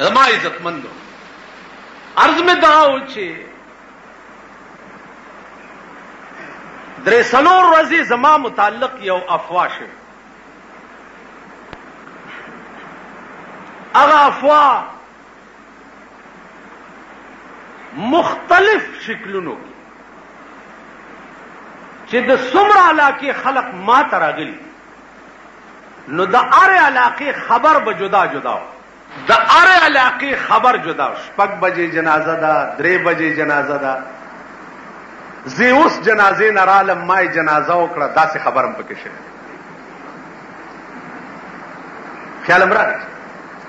زما عزتمندو عرض میں دعاو چې درې څلور ورځې زما متعلق یو افوا شوه. هغه افوا مختلف شکلونو کې چې د څومره علاقې خلق ما ته راغلي نو د هر علاقې خبر به جدا جدا و. د هر علاقې خبر جدا و. 6 بجې جنازه ده، 3 بجې جنازه ده. زه اوس جنازې نه رالم، ما یې جنازه وکړه، داسې خبر هم پکې شوی. خیال هم راغی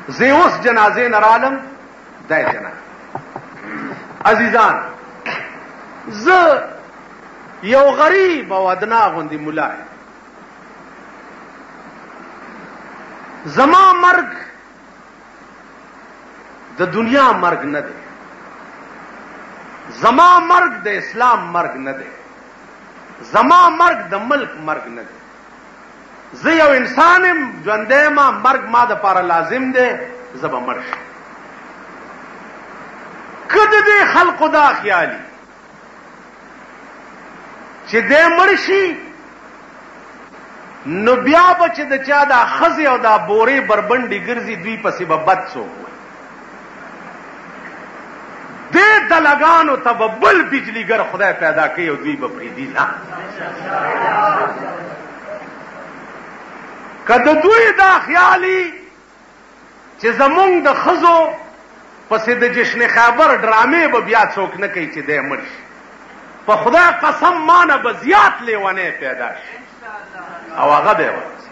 زه اوس جنازې نه رالم، دا یې جنازه. عزیزان، زه یو غریب او ادنا غوندې مولا یم. زما مرګ د دنیا مرګ نه دی، زما مرګ د اسلام مرګ نه دی، زما مرګ د ملک مرګ نه دی. زه یو انسان یم، ژوندی ما، مرګ ما د پاره لازم دی، زه به مړ شم. که د دې خلقو دا خیالي چې دی مړ شي نو بیا به چې د چا دا ښځې او دا بورې بربنډې ګرځي دوی پسې به بد څوک وي. دې دلګانو ته به بل بجلیګر خدای پیدا کوي او دوی به پرېږدي نه. که د دوی دا خیالي چې زمونږ د ښځو پسې د جشن خیبر ډرامې به بیا څوک نه کوي چې دی مړ شي، په خدای قسم ما نه به زیات لیونی پیدا شي او هغه به ورځي.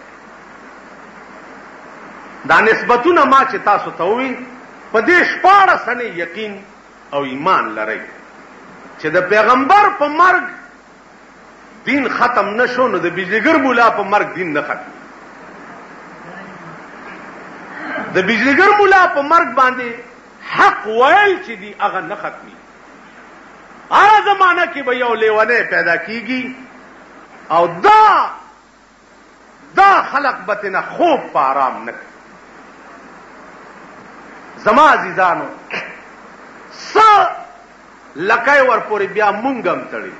دا نسبتونه ما چې تاسو ته ووي په دې 14 سنې یقین او ایمان لرئ چې د پیغمبر په مرګ دین ختم نشو نو د بجلیګر مولا په مرګ دین نه ختم. د بجلیګر مولا په مرګ باندې حق ویل چې دی هغه نه ختمي. هر زمانہ کې به یو لیونی پیدا کیږي او دا خلق بتنه خوب په آرام نه کوي. زما عزیزانو، لکای ورپورې بیا مونږ هم تړي.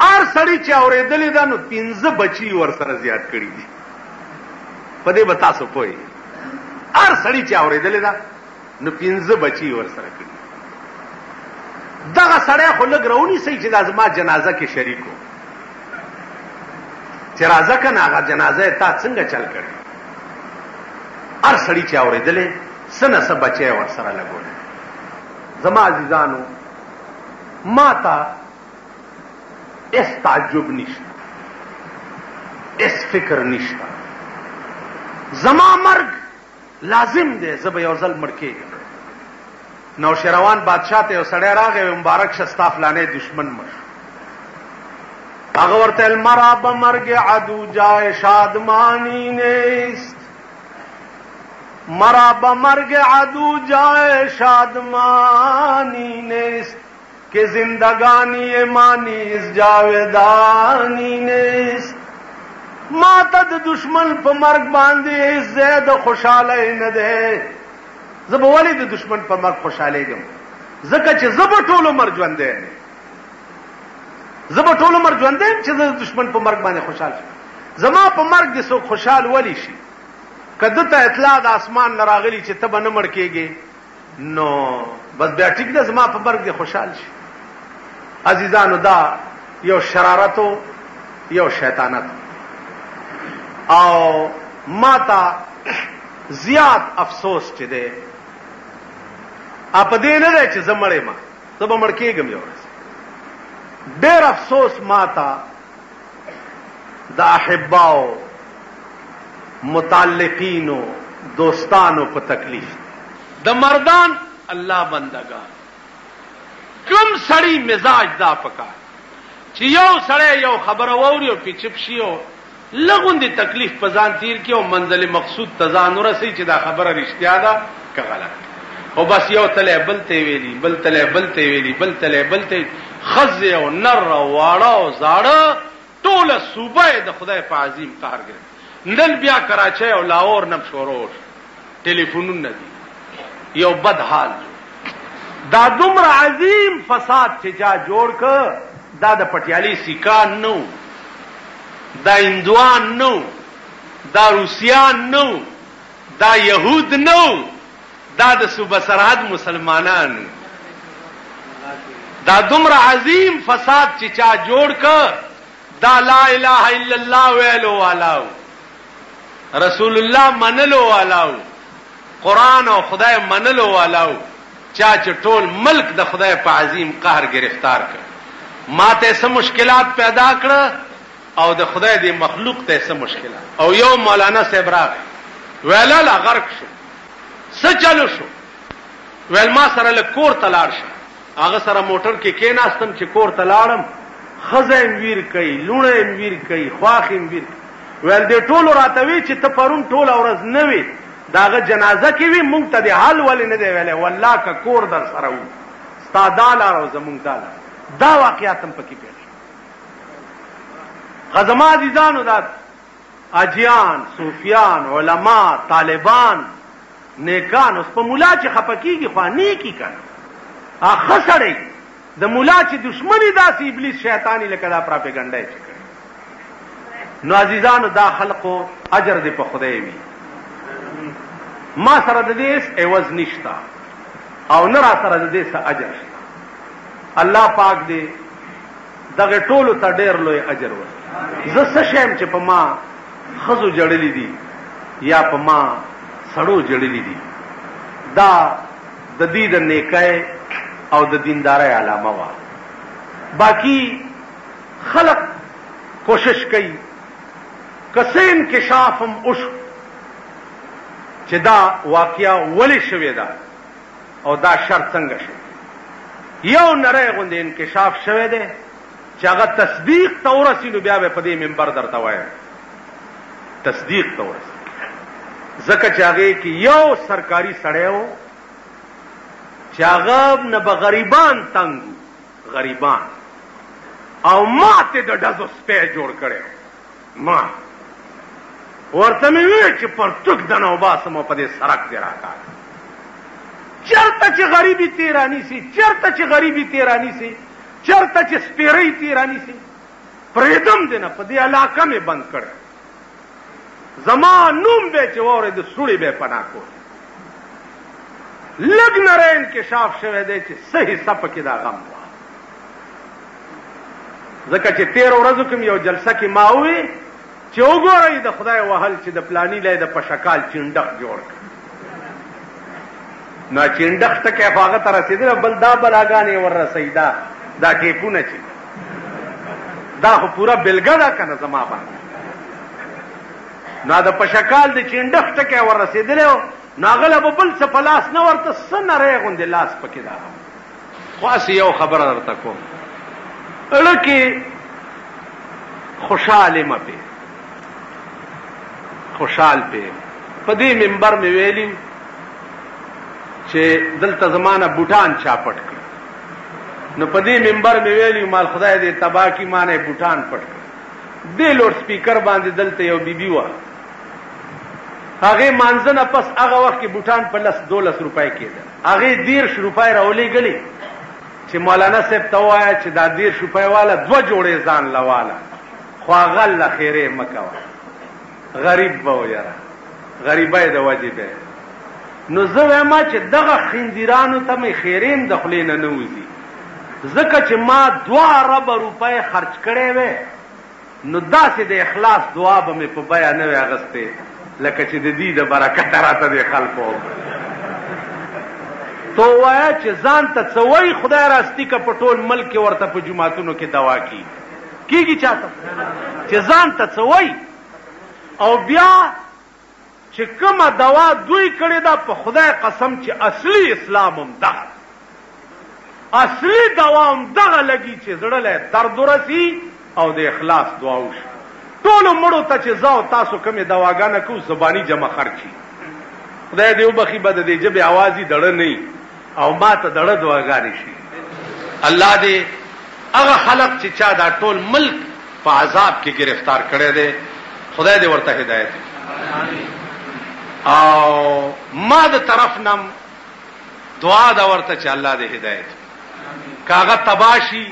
هر سړي چې اورېدلې ده نو 15 بچي ورسره زیات کړي دي. په دې به تاسو پوهئ. هر سړي چې اورېدلې ده نو 15 بچي ورسره کړي. دغه سړی خو لږ راونیسئ چې دا زما جنازه کې شریک و، چې راځه که نه هغه جنازه یې تا څنګه چل کړې. هر سړي چې اورېدلې څه نه څه بچی ورسره لګولی. زما عزیزانو، ما ته اس تعجب نشته، اس فکر نشته. زما مرګ لازم دی، زه به یو ځل مړ کېږم. نوشیروان بادشاہ ته یو سړی راغی، مبارک شه ستا فلانی دشمن مړ. هغه ورته ویل مرا به مرګ عدو جای شادمانی نیست، مرا به مرگ عدو جای شادمانی نیست، که زندگانی مانیز جاودانی نیست. ما ته د دشمن په مرګ باندې زید خوشاله نه ده. زه به ولې د دشمن په مرګ خوشالېږم؟ ځکه چې زه به ټول عمر ژوندی یم. زه به ټول عمر ژوندی یم چې زه د دشمن په مرګ باندې خوشحال شم. زما په مرګ دې څوک خوشحال ولی شي؟ که ده ته اطلاع د اسمان نه راغلي چې ته به نه مړ کېږې نو بس بیا ټیک ده، زما په مرګ دې خوشحال شي. عزیزانو، دا یو شرارت و، یو شیطانت او ما ته زیات افسوس چې دی په دې نه دی چې زه مړ یم، زه به مړ کېږم یو ورځ. ډېر افسوس ما ته د احباو، متعلقینو، دوستانو په تکلیف. د مردان الله بندگان کوم سړی مزاج دا پکار چې یو سړی یو خبره ووري او په چپ شي او لغوندې تکلیف په ځان تیر کې او منزل مقصود ته ځان ورسوي چې دا خبره رښتیا ده که غلط. او بس یو تلی بل ته ویلي، بل تلی بل ته ویلي، بل تلی بل ته، ښځې او نر او واړه او زاړه ټوله صوبه د خدای په عظیم قهر ګرځي. نن بیا کراچۍ او لاهور نم شروع ټلیفونونه دي، یو بد حال. دا دومره عظیم فساد چې چا جوړ ک، دا د پټیالي سیکان نو، دا هندوان نو، دا روسیان نو، دا یهود نو، دا د صوبه سرحد مسلمانان. دا دومره عظیم فساد چې چا جوړ ک، دا لا اله الا الله ویلو والاو، رسول الله منلو والاو، قرآن او خدای منلو والاو، چا چې ټول ملک د خدای په عظیم قهر گرفتار کړ. ما ته څه مشکلات پیدا کړ او د خدای دی مخلوق ته څه مشکلات. او یو مولانا صاحب راغی ویلا لا غرق شو، څه چلو شو؟ ویل ما سره له کور تلاړ شه. هغه سره موټر کې کېناستم چې کور تلاړم، خزم ویر کوي، لونه ویر کوي، خواخم ویر. ویل دې ټولو راته وی چې ته پرون ټول ورځ نه وي، داغه جنازه کې وی، مونږ ته د حال ولې نه دی ویلې. والله که کور در سره وو ستا دالا او زمونږ دالا. دا واقعیت هم پکې پیښ. خزما عزیزانو، دا اجیان، صوفیان، علما، طالبان، نیکان اوس په مولا چې خپکیږي خو نیکی کنه. اخ سړی د مولا چې دشمنی داسې ابلیس شیطانی لکه دا پراپګاندا یې کوي. نو عزیزانو دا خلقو اجر دې په خدای وي. ما سره د دې عوض نشتا او نه را سره د دې څه اجر شته. الله پاک دې دغه ټولو ته ډېر لوی اجر ورکړي. زه څه شیم چې په ما خزو جړلې دي یا په ما سړو جړلې دي، دا د دې د نیکۍ او د دیندارۍ علامه وا. باقی خلق کوشش کوي کسه انکشاف هم وشو چې دا واقعیا ولی شوی دا او دا شر څنګه شو. یو نری غوندې انکشاف شوی دی چې هغه تصدیق ته ورسي، نو بیا به په دې منبر درته وایم تصدیق ته ورسي. ځکه چې هغې کې یو سرکاري سړی و چې هغه نه به غریبان تنګ، غریبان، او ما ته د ډزو سپی جوړ کړی. ما ورته مې وی چې پرتوک دنه وباسم او په دې سړک دې راکاږه. چېرته چې غریبي تیرانی سي، چېرته چې غریبي تیرانی سي، چېرته چې سپیرۍ تیرانی سي، پرېږدم دې نه. په دې علاقه مې بند کړی. زما نوم به چې واورې د سوړې به پناه کړ. لږ نری انکشاف شوی دی چې څه حصه پکې دا غم وه. ځکه چې 13 ورځو کې یو جلسه کې ما ووی چې وګورئ د خدای وهل چې د پلاني لای د پشکال چینډخ جوړ کړ. نو چینډخ ته کې هغه ته رسېدل، بل دا بلاګانې ور رسېد، دا ټیپونه چې دا خو پورا بلګه ده کنه زما باندې. نو د پشکال د چینډخ ته کې ور رسېدل، نو هغه به بل څه په لاس نه ورته څه نری غوندې لاس پکې دا. خاص یو خبره درته کوم، لکه خوشحال ما پہ خوشحال پہ پدی منبر میں ویلی چې دلته زمانہ بوټان چا پټ کړ. نو پدی منبر میں ویلی مال خدای دې تبا کی مانه بوټان پټ کړ. دې لوډ سپیکر باندې دلته یو بیبي و، هغه مانځنه پس هغه وخت کې بوټان په 12 روپۍ کېده. هغه 13 روپۍ راولې غلي چې مولانا صاحب ته وایا چې دا 13 روپۍ والا 2 جوړې ځان لواله، خو هغه له خیره مکوا، غریب به یاره، غریبای د واجبې. نو زه وایم چې دغه خندیرانو ته مې خیرین د خلې نه نوځي، ځکه چې ما 2 روپۍ خرج کړې وې. نو داسې د اخلاص دعا به مې په بیا نه وې اغستې لکه چې د دې د برکت راته د خلکو. تو وایا چې ځان ته څه وایي، خدای راستی که په ټول ملک کې ورته په جوماتونو کې دوا کیږي چاته چې ځان ته څه وایي. او بیا چې کومه دوا دوی کړې ده، په خدای قسم چې اصلي اسلام هم دغه، اصلي دوا هم دغه لګي چې زړه له درد ورسي او د اخلاص دعا وشي. ټولو مړو ته چې زه او تاسو کومې دواګانې کوو، زباني جمع خرچي، خدای دې وبخي به د دې ژبې اوازې دړه نه او ما ته دړه دعاګانې شي. الله دې هغه خلق چې چا دا ټول ملک په عذاب کې گرفتار کړی دی، خدای دې ورته هدایت. او ما د طرف نم دعا دا ورته چې الله دې هدایت کاغه تباشي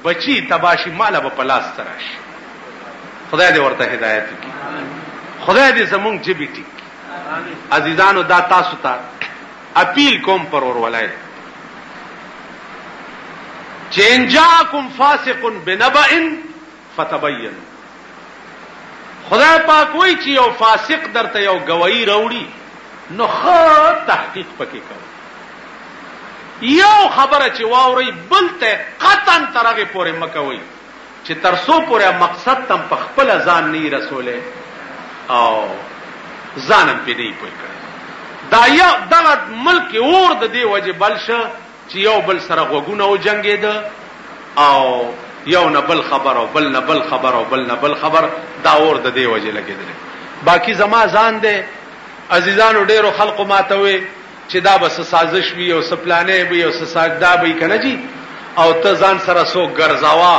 بچی تباشي مالا به پلاس تراشي خدای دې ورته هدایت وکړي خدای دې زمونږ جبې ټیک عزیزانو دا تاسو ته اپیل کوم پر ورولای چې ان جاءکم فاسق بنبأ فتبین خدای پاک وایي چې یو فاسق درته یو گواہی راوړي نو ښه تحقیق پکې کوئ یو خبره چې واوري بل ته قطعا ترغه پورې مکوي چې ترسو پورې مقصد تم په خپل ځان نه رسوله او ځانم په دې پوي کړ دا یو دغه ملک اور د دې وجه بلشه چې یو بل سره غوګونه او جنگید او یو نه بل خبر او بل نه بل خبر او بل نه بل خبر دا اور د دې وجه لګیدل باقی زما ځان دې عزیزانو ډیرو خلقو ماته وي چې دا بس سازش وي او سپلانې وي او ساجدا وي کنه جی او ته ځان سره سو ګرځاوا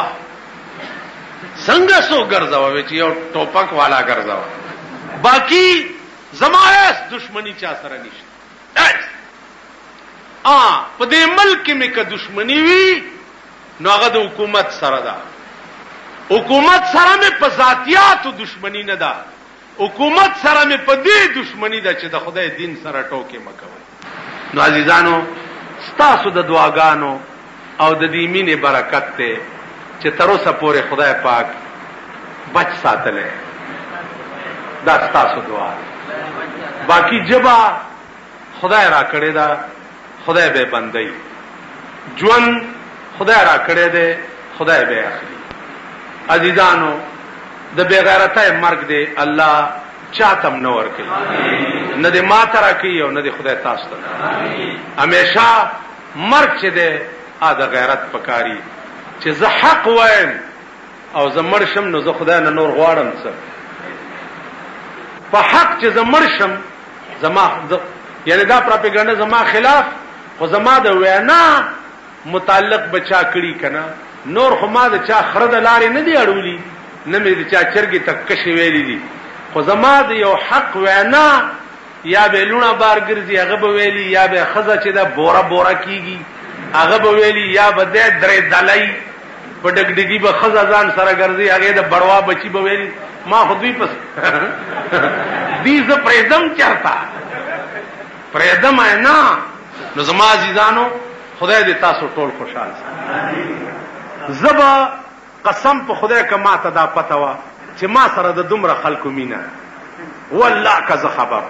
څنګه سو ګرځاوا چې یو ټوپک والا ګرځاوا باقی زمایس دشمنی چا سره نشته په دې ملک کې مې که دشمنی وي نو هغه د حکومت سره ده حکومت سره مې په ذاتیاتو دشمنی نه ده حکومت سره مې په دې دشمنی ده چې د خدای دین سره ټوکې مکوي نو عزیزانو ستاسو د دعاګانو او د دې مینې برکت ته چې تر اوسه پورې خدای پاک بچ ساتلې دا ستاسو دعا باقی جبا خدای را کړی دا خدای به بندي ژوند خدای را کړی دی خدای به اخلي عزیزانو د بغیرته مرګ دی الله چاتم نو ور کوي نه دې ما ترا کوي او نه دې خدای تاسو ته همیشه مرګ چې دی ا د غیرت پکاري چې زه حق وایم او زه مرشم نو زه خدای نه نور غواړم څه په حق چې زه مرشم زما یعنی دا پروپاګاندا زما خلاف خو زما د وینا متعلق بچا کړي کنه نور خو ما د چا خرد لارې نه دی اړولي نه مې د چا چرګي تک کشي ویلي دي خو زما د یو حق وینا یا به لونه بار ګرځي هغه به ویلي یا به خزه چې دا بورا بورا کیږي هغه به ویلي یا به درې دلای په ډګډګي به خزه ځان سره ګرځي هغه د بړوا بچي به ویلي ما خو دوی پس دې ز پرېدم چرتا پرېدم نه نو زما عزیزانو خدای دې تاسو ټول خوشاله زبا قسم په خدای کما ته دا پته وا چې ما سره د دومره خلکو مینا والله کزه خبر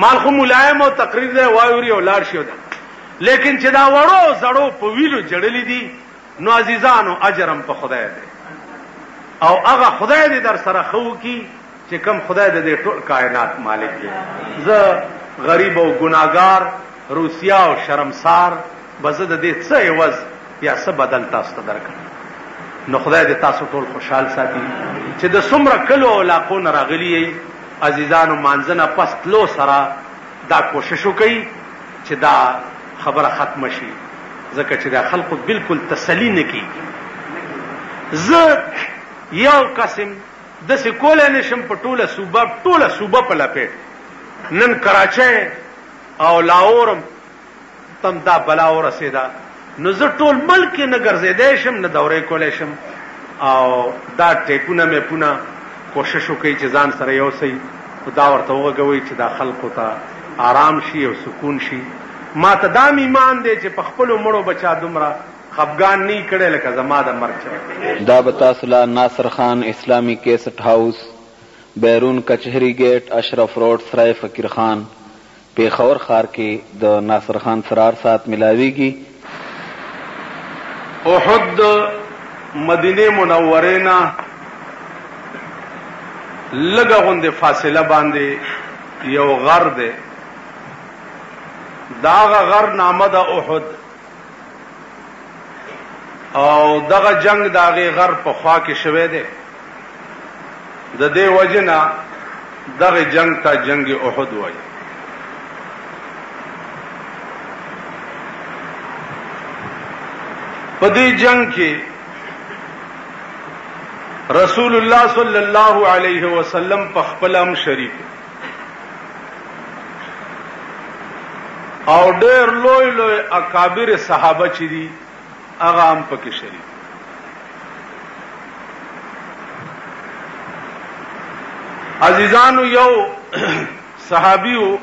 مال خو ملایم او تقریر دی وایوري او لار شي لیکن چې دا وړو زړو په ویلو جړلې دي نو عزیزانو اجرم په خدای دی او هغه خدای دې در سره خو کی چې کم خدای دې ټول کائنات مالک دی زه غریب او ګناګار روسیا او شرمسار بزد دې څه عوض یا څه بدل تاسو ته درکړم نو خدای دې تاسو ټول خوشحال ساتي چې د څومره کلو او علاقو نه راغلي عزیزانو مانځنه پس تلو سره دا کوشش وکړي چې دا خبره ختم شي ځکه چې دا خلکو بالکل تسلی نه کیږي زه یو قسم د سکول نشم په ټوله صوبه په لپیټ نن کراچۍ او لاهور تم دا بلا ورسېدا نو زه ټول ملک نه ګرځېدای شم نه دورې کولای شم او دا ټیکونه مې پونه کوشش وکړي چې ځان سره یو سي دا ورته وګوي چې دا خلکو ته آرام شي او سکون شي ما ته دا ایمان دی چې په خپل مړو بچا دومره خفګان نه کړي لکه زما د مرګ دا بتا صلاح ناصر خان اسلامی کیسٹ ہاؤس بیرون کچہری گیٹ اشرف روڈ سرائے فقیر خان پیښور ښار کې د ناصر خان سرار سات ملاویږي احد مدینه منوره نه لږه غوندې فاصله باندې یو غر دی داغه غر نامه د احد او دغه جنگ داغه غر په خوا کې شوه دی د دې وجنه دغه جنگ ته جنگ احد وایي په دې جنگ کې رسول الله صلی الله علیه وسلم په خپل هم شریک او ډېر لوی لوی اکابر صحابه چې دي هغه هم پکې شریک. عزیزانو یو صحابیو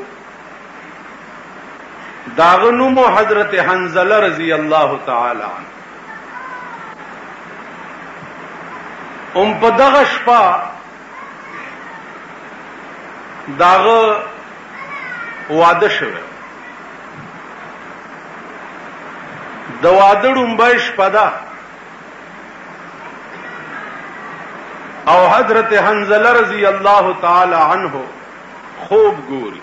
داغه نوم حضرت حنظله رضی الله تعالی عنہ. په دغه شپه داغه واده شوه. د واده ډومبه شپه ده او حضرت حنظله رضی الله تعالی عنہ خوب ګوري.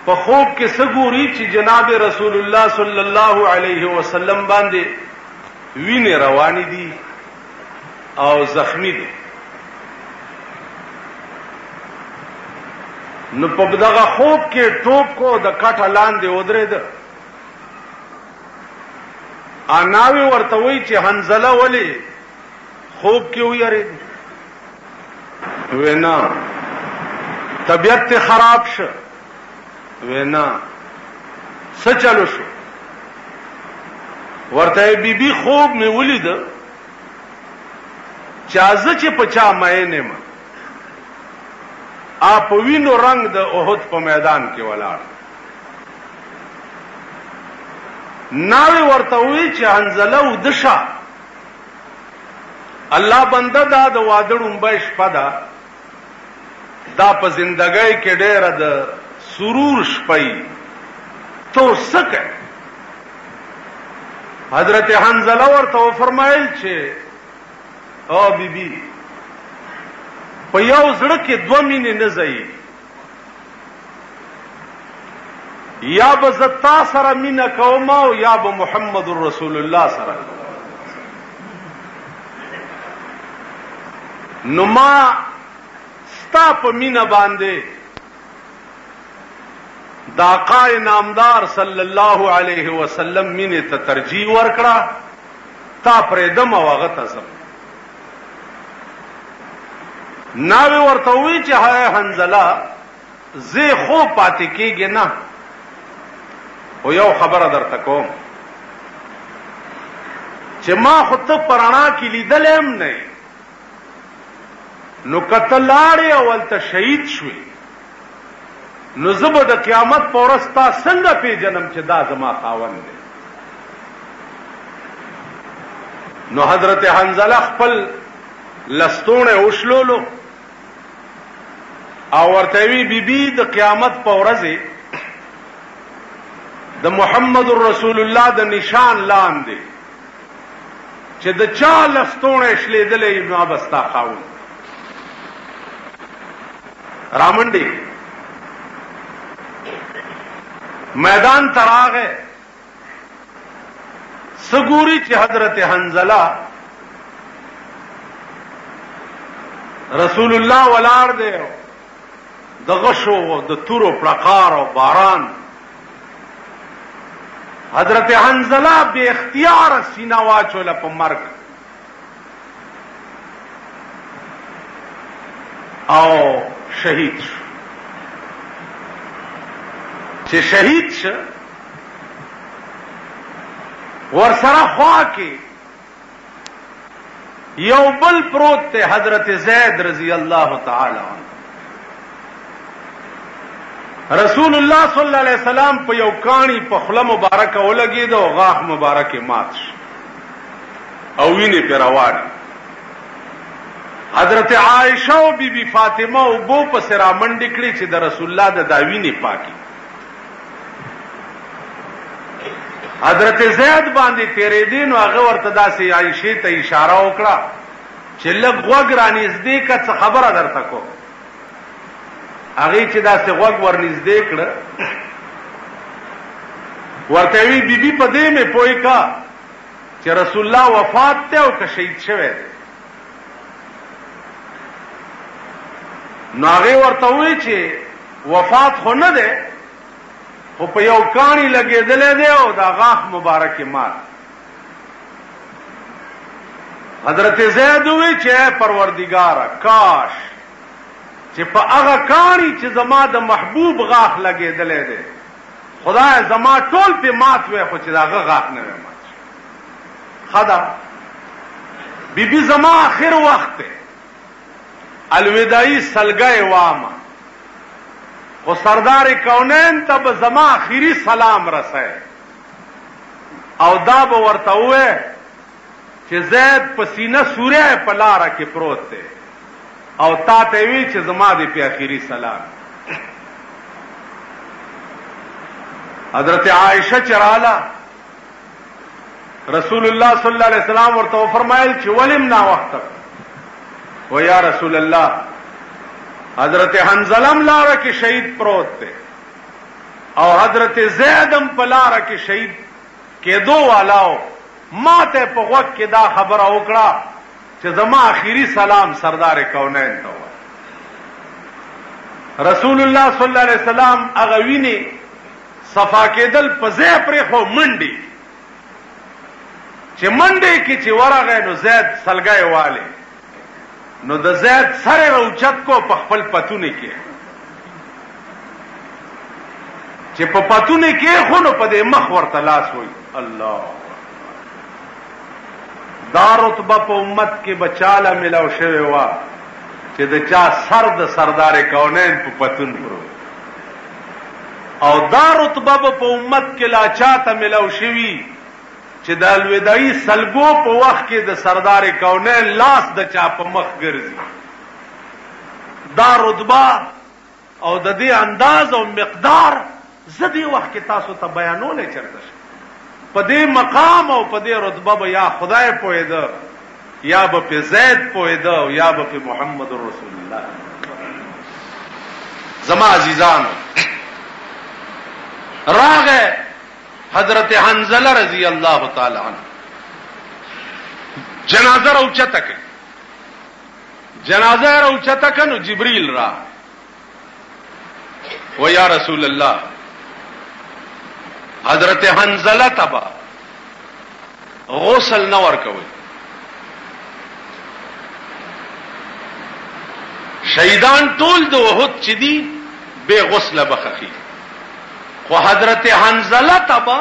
په خوب کې څه ګوري چې جناب رسول الله صلی الله علیه وسلم باندې وینې روانې دي او زخمی دي. نو په دغه خوب کې ټوپ کو د کټه لاندې ودرېد. اناوی ورته وی چې حنظله ولی خوب کې ویری وینا طبیعت خراب شه وینا څه چلو شو. ورته بیبي خوب می ولید چې ازه چې پچا مې نه ما اپ وینو رنگ د احد په میدان کې ولاړ. ناوی ورته وی چې حنظله ودشه الله بنده دا د واده ډومبه شپه ده دا په زندګۍ کې ډېره د سرور شپه تو سکه. حضرت حنظله ورته فرمایل چې او بیبي په یو زړه کې دوه مینې نه ځي یا به زتا سره مینه کوم او یا به محمد رسول الله سره. نو ما ستا په مینه باندې د آقا نامدار صلی الله علیه وسلم مینې ته ترجیح ورکړه تا پرېدم او هغه ته ځم. ناوی ورته وی چې هاي حنظله زه خو پاتې کېږي نه او یو خبره درته کوم چې ما خو ته پرانا کې لیدلم نه نو کتلاړې اول ته شهید شوي نو زبر د قیامت په ورځ تا څنګه پیژنم چې دا زما خاوند دی. نو حضرت حنظله خپل لستونه وشلولو او ورته وی بیبي د قیامت په ورځ د محمد رسول الله د نشان لاندې چې د چا لستونه شلیدلې نو بستا خاوند رامنډي میدان تراغه سګوري چې حضرت حنظله رسول الله ولاړ دی د غشو د تورو پړقار او باران. حضرت حنظله به اختیار سینه واچوله په مرګ او شهید شو. چې شهید شو ورسره خوا کې یو بل پروت ته حضرت زید رضی الله تعالی عنہ. رسول الله صلی الله علیه وسلم په یو کانی په خله مبارکه ولګید او غاښ مبارکه مات شو او وینې په روان. حضرت عائشہ او بی بی فاطمه او بو په سره منډې کړې چې د رسول الله د داوینې پاکي. حضرت زید باندې تیرې دین او هغه ورته داسې عائشې ته اشاره وکړه چې لږ غوږ رانږدې که څه خبره درته کو. هغه چې داسې غوږ ورنږدې کړه ورته وی بیبي په دې مې پوي کا چې رسول الله وفات ته او که شهید شوی دی. نو هغه ورته وی چې وفات خو نه دی خو په یو کانی لګېدلې دی او دا غاښ مبارک مات. حضرت زید وی چې پروردگار کاش چې په هغه کاڼي چې زما د محبوب غاښ لګېدلی دی خدای زما ټول پې مات وی خو چې د هغه غاښ نه وی مات ښه ده بیبي زما آخر وخت دی الوداعي سلګی وامه خو سردار کونین ته به زما آخري سلام رسئ او دا به ورته ووایې چې زید په سینه سوری په لاره کې پروت دی او تا ته وی چې زما دې په آخري سلام حضرت عائشہ چراله رسول الله صلی الله علیه وسلم ورته فرمایل چې ولیم نا وخت و یا رسول الله حضرت حنظله لاره کې شهید پروت دی او حضرت زیدم په لاره کې شهید کېدو والاو ما ته په غوږ کې دا خبره وکړه چې زما آخري سلام سردار کونین ته وایي رسول الله صلی الله علیه وسلم هغه ویني صفا کېدل په ځای پرېښو منډې چې منډې کې چې ورغی نو زید سلګی والی نو د زید سر روچت کو په خپل پتونې کې چې په پتونې کې خو نو په دې مخ ورته لاس وایي الله دا رتبه په امت کې بچاله ملاو شوې وه چې د چا سر د سردار کونین په پتون پرو او دا رتبه په امت کې لا چاته ملاو شوي چې د الوداعي سلګو په وخت کې د سردار کونین لاس د چا په مخ ګرځي دا رتبه او د دې انداز او مقدار زه دې وخت کې تاسو ته بیانولی چرته شم په دې مقام او په دې رتبه به یا خدای پوهېده یا به په زید پوهېده او یا به په محمد رسول الله زما عزیزانو راغه حضرت حنظله رضی الله تعالی عنہ جنازه روچته کړه جنازه روچته کړه نو جبريل را و یا رسول الله حضرت حنظله تبا غسل نه ورکوي شهیدان ټول د وحد چې دي بے غسل بخخي خو حضرت حنظله تبا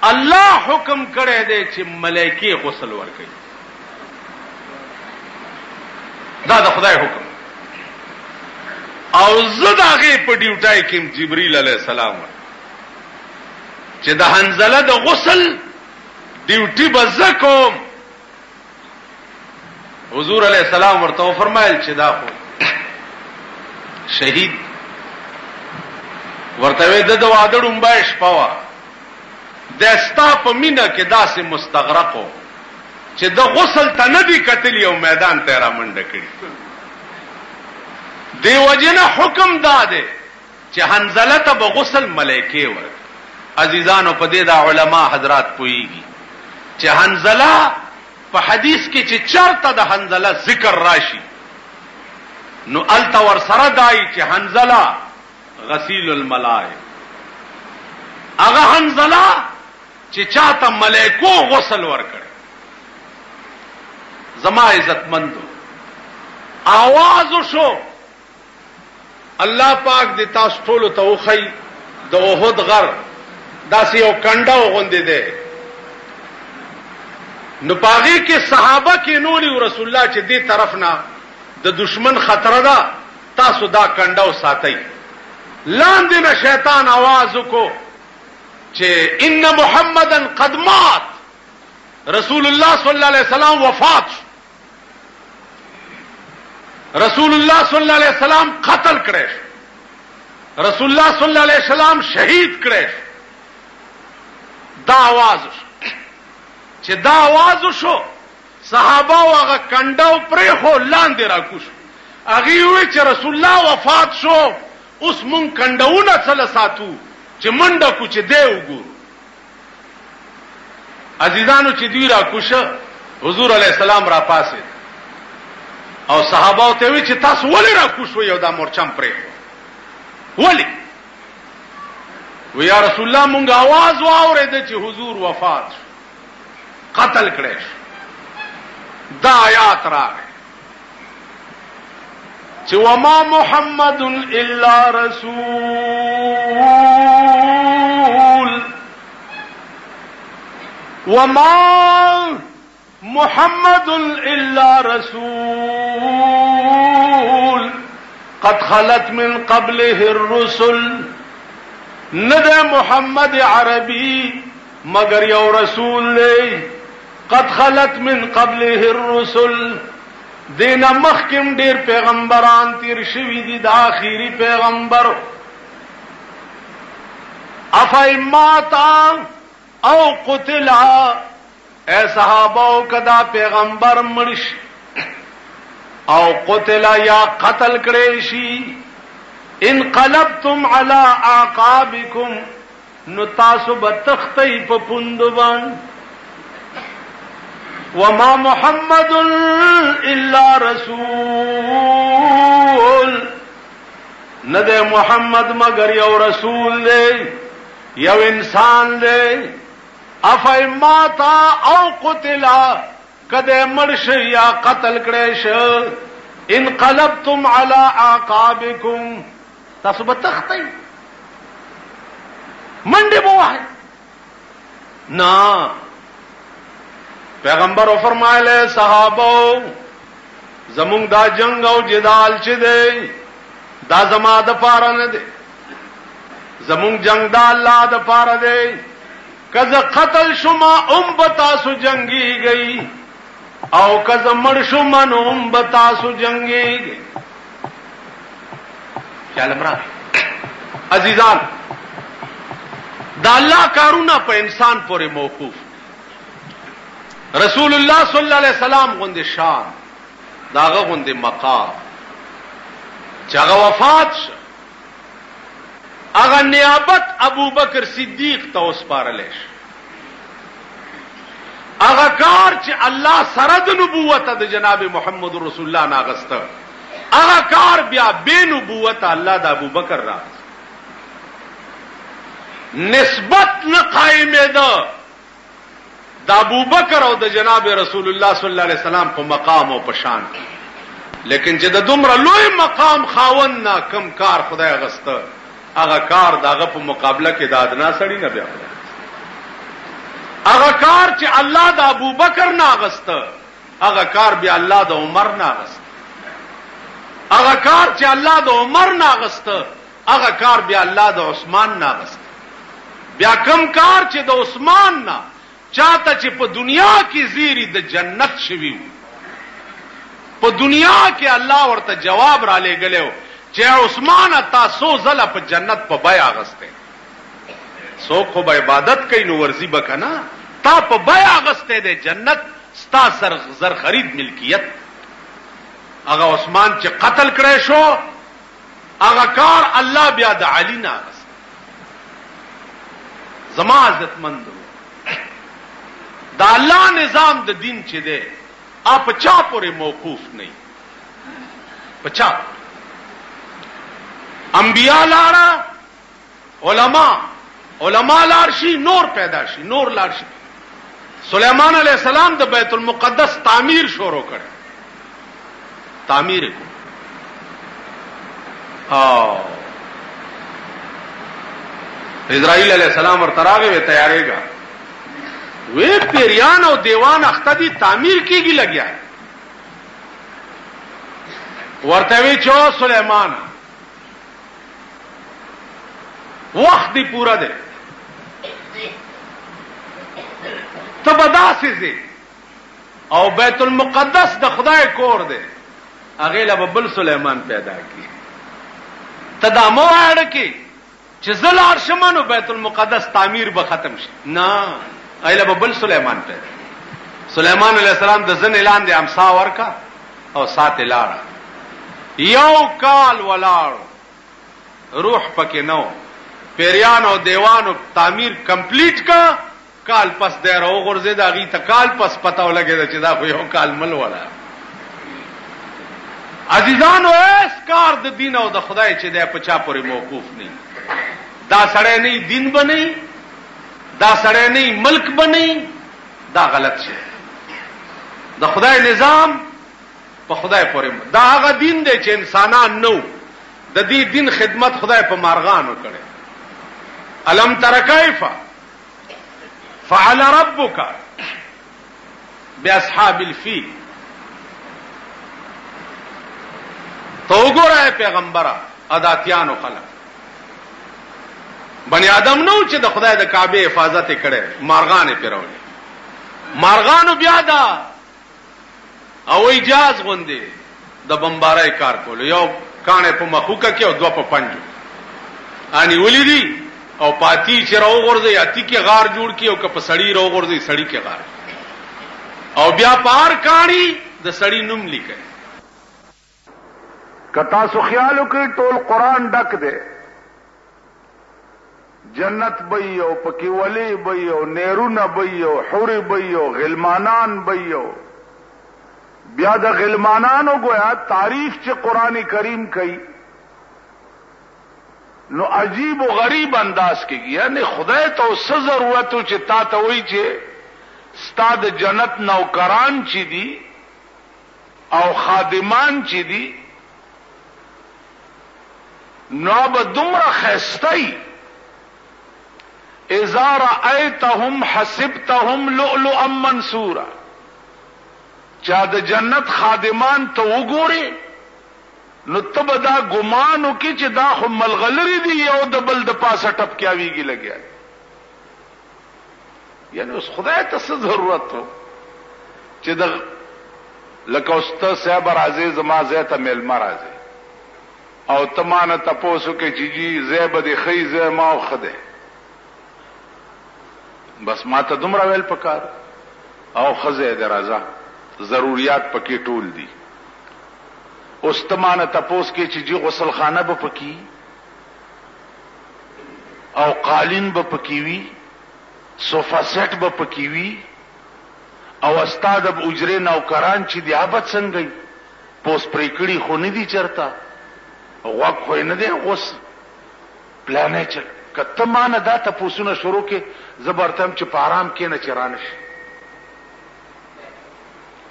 الله حکم کړی دی چې ملائکه غسل ورکوي دا د خدای حکم او زه د هغې په ډیوټای کې جبريل علیه السلام چې د حنظله د غسل ډیوټي به زه کوم حضور علیه السلام ورته وفرمایل چې دا خو شهید ورته وی د واده ډومبه شپه وه د ستا په مینه کې داسې مستغرق و چې د غسل ته نه دي کتلي او میدان ته یې رامنډه کړي دې وجې نه حکم دا دی چې حنظله ته به غسل ملایکې ورکړي عزیزانو په دې دا علما حضرات پوهیږي چې حنظله په حدیث کې چې چرته د حنظله ذکر راشي نو الته ورسره دای چې حنظله غسیل الملائک هغه حنظله چې چاته ملائکو غسل ورکړي زما عزتمندو आवाज وشو الله پاک دې تاسو ټول ته وخی د احد غر داسې یو کنډه وغوندې ده نو پاغي کې صحابه کې نوري رسول الله چې دې طرف نه د دشمن خطر ده تاسو دا کنډه ساتئ لاندې نه شیطان आवाज وکړو چې ان محمدن قد مات رسول الله صلی الله علیه وسلم وفات رسول الله صلی الله علیه وسلم قتل کړي رسول الله صلی الله علیه وسلم شهید کړي دا आवाज چې دا आवाज شو صحابه هغه کنډاو پرې هو لاندې راکوش هغه وی چې رسول الله وفات شو اوس مون کنډاونه څل ساتو چې منډه کو چې دی وګور عزیزانو چې دی راکوشه حضور علی السلام را پاسه او صحابه ته وی چې تاسو ولې راکوشو یو دا مورچم پرې ولی و یا رسول الله مونږ आवाज واورید چې حضور وفات شو قتل کړي دا آیات راغی چې وما محمد الا رسول، وما محمد الا رسول قد خلت من قبله الرسل، ندے محمد عربی مگر یو رسول لے، قد خلت من قبله الرسل، دین مخکم ډیر پیغمبران تیر شوی دي، دا آخری پیغمبر. افایماتا او قتلا، اے صحابو کدا پیغمبر مرش او قتلا یا قتل کړي انقلبتم على اعقابكم، نو تاسو به تختی په پوندوان. وما محمد الا رسول، ندے محمد مگر یو رسول دے، یو انسان دے. افایماتا او قتلا، کدے مرش یا قتل کړي انقلبتم على اعقابكم، تاسو به تختی منډه بوای. نا پیغمبر فرمایله صحابو زمونږ دا جنگ او جدال چې دی دا زما د پاره نه دی، زمونږ جنگ دا الله د پاره دی. کزه قتل شما بتا سو جنگی گئی او کزه مړ شما نو بتا سو جنگی گئی. خیال امرا عزیزان، دا الله کارونه په انسان پورې موقوف. رسول الله صلی الله علیه وسلم غوندې شان، داغه غوندې مقام، چې هغه وفات شو، هغه نیابت ابو بکر صدیق ته وسپارل شو. هغه کار چې الله سره د نبوت د جناب محمد رسول الله ناغسته، هغه کار بیا بے نبوت الله د ابو بکر را نسبت نه قائمه ده د ابو بکر او د جناب رسول الله صلی الله علیه وسلم په مقام او په شان. لیکن چې د دومره لوی مقام خاوند نه کم کار خدای غسته، هغه کار داغه په مقابله کې د ادنا سړی نه بیا. هغه کار چې الله د ابو بکر نه غسته، هغه کار بیا الله د عمر نه غسته. هغه کار چې الله د عمر نه غسته، هغه کار بیا الله د عثمان نه غسته. بیا کم کار چې د عثمان نه چاته چې په دنیا کې زیری د جنت شوی، په دنیا کې الله ورته جواب را لېږلو چې عثمان تاسو زله په جنت په بیا غسته. څوک خو به عبادت کوي نو ورزي بکنه، تا په بیا غسته د جنت ستا سر زر خرید ملکیت. هغه عثمان چې قتل کړی شو، هغه کار الله بیا د علی نه غسته. زما عزتمندو، دا الله نظام د دین چې دی اپ چا پورې موقوف نه، پچا انبیاء لارا، علماء لار شي، نور پیدا شي، نور لار شي. سلیمان علیہ السلام د بیت المقدس تعمیر شروع کړ، تعمیر کو اسرائیل علیہ السلام ورته راغی وی تیارېګا، وی پیریان او دیوان اختدی تعمیر کیږي لګیا. ورته وی چو سلیمان وخت دی پورا دی، تبدا سي او بیت المقدس د خدای کور دی، هغه له بل سلیمان پیدا کی. تدامو اړه کی چې زلار شمنو بیت المقدس تعمیر به ختم شي، نه ایله بل سلیمان پیدا. سلیمان علیہ السلام د زن اعلان دی امسا ورکا او سات لاره، یو کال ولاړو، روح پکې نو، پیریان او دیوانو تعمیر کمپلیٹ کا، کال پس دی راو غرزه دا غي ته کال پس پتاو لګیدا چې دا خو یو کال مل ولا. عزیزانو، اس کار د دین او د خدای چې دی په چا پورې موقوف نه، دا سړی نه دین بنئ، دا سړی نه ملک بنئ، دا غلط شي. د خدای نظام په خدای پورې دا هغه دین دی چې انسانان نو د دې دین خدمت خدای په مارغانو کړي. الم تر کیف فعل ربک باصحاب الفیل. تو وګوره پیغمبره اداتیانو خلک بنی آدم نو چې د خدای د کعبه حفاظت کړي مارغان پیرولې مارغانو بیا دا او اجازه غوندي د بمبارای کار کول یو کانه په مخوکه کې او دو په پنجو اني ولیدي او پاتی چې راو غورځي اتی کې غار جوړ کی او که په سړی راو غورځي سړی کې غار او بیا پار کاڼي د سړی نوم لیکي. کتا سو خیالو کې ټول قران ډک دی جنت بيو پکې ولی بيو نیرونه بيو حور بيو غلمانان بيو بیا د غلمانانو گویا تعریف چې قران کریم کوي نو عجیب و غریب انداز کې یعنی خدای ته څه ضرورت چې تا ته وایي چې ستاد جنت نوکران چي دي او خادمان چي دي نو به دومره خستای اذا رأيتهم حسبتهم لؤلؤا منثورا. چا د جنت خادمان ته وګوري نو تب دا ګمانو کې چې دا خو ملغلری دي یو د بل د پاسه ټپکاویږي لګیا. یعنی اوس خدای ته څه ضرورت و چې د لکه استاد صاحب راځي زما زیته ملما راځي او تمانه تاسو کې چې جی زیب د خیزه ما خده بس ما ته دومره ویل پکار او خزه د رضا ضرورت پکې ټول دي. اوس تمانه تاسو کې چې جی غسل خانه به پکې او قالین به پکې وي صوفا سیټ به پکې وي او استاد اب اجره نوکران چې دی آباد څنګه پوس پریکړی خو نه دي چرتا وق خو نه دی اوس پلانې چل کته مان دا تاسو نه شروع کې زبرتم چې پارام کې نه چرانه شي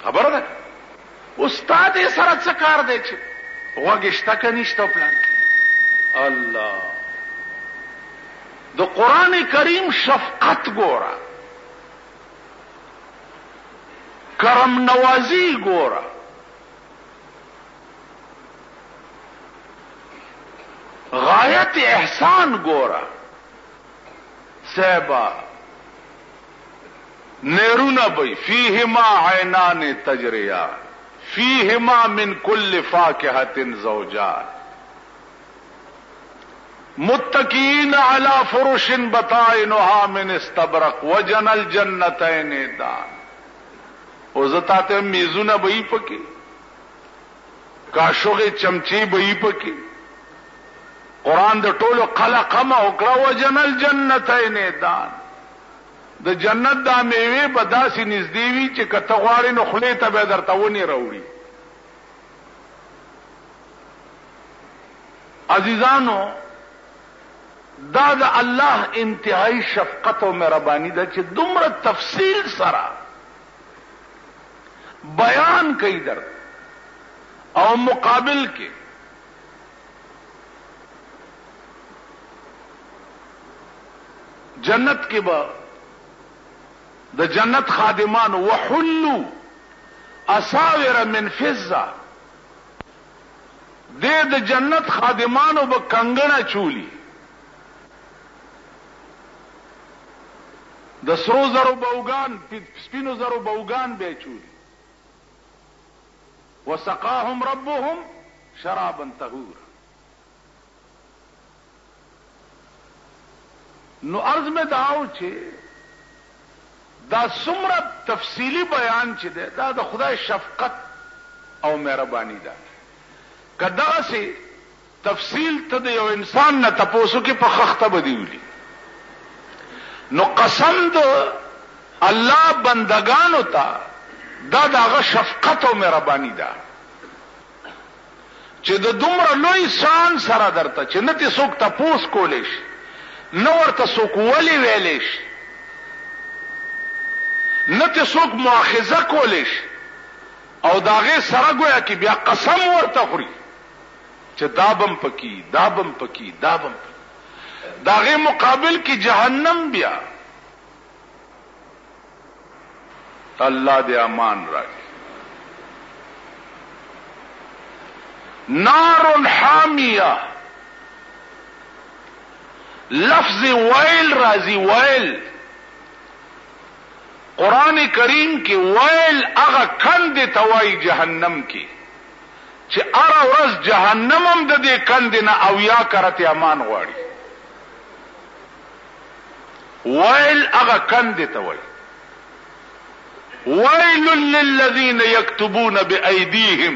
خبره ده استاد یې سره څه کار دی چې وګشته کنيشته پلان الله د قران کریم شفقت ګورا کرم نوازی ګورا غایت احسان ګورا سبا نیرونا بی فیہما عینان تجریان فیہما من کل فاکہۃ زوجان متکئین علی فرش بطائنها من استبرق وجن الجنتین دان. او زتاته میزونه بئی پکی کاشوغه چمچی بئی پکی قران د ټولو قلقمه او کړه وجن الجنتین دان. د جنت د میوه په داسې نږدې وي چې کته غواړي نو خله ته به درته ونی راوړي. عزیزانو دا د الله انتهایی شفقت او مهرباني ده چې دومره تفصیل سره بیان کوي در او مقابل کې جنت کې به د جنت خادمان وحلوا اساور من فضه د جنت خادمانو به کنګڼه چولی د سرو زرو بوغان سپینو زرو بوغان به چولی وسقاهم ربهم شرابا طهورا. نو عرض میں داو چې دا څومره تفصیلی بیان چې ده دا د خدای شفقت او مهرباني ده. کدا سي تفصیل ته د یو انسان نه تاسو کې په خخته بدیولي نو قسم د الله بندگانو ته دا دغه شفقت او مهرباني ده چې د دومره لوی شان سره درته چې نه ته څوک تاسو کولې شي نو ورته څوک ولي ویلې شي نه ته څوک مؤاخذه کولې شي او داغه سره گویا کې بیا قسم ورته خوري چې دابم پکی دابم پکی دابم پکی. داغه مقابل کې جهنم بیا. الله دې امان راکړي. نار حامیہ لفظ ویل راضی ویل قرآن کریم کی ویل اغا کند توائی جہنم کی چې اره ورځ جهنم هم د دې کند نه او یا کرت امان غواړي. ویل اغا کند توائی ویل للذین یکتبون بأیدیهم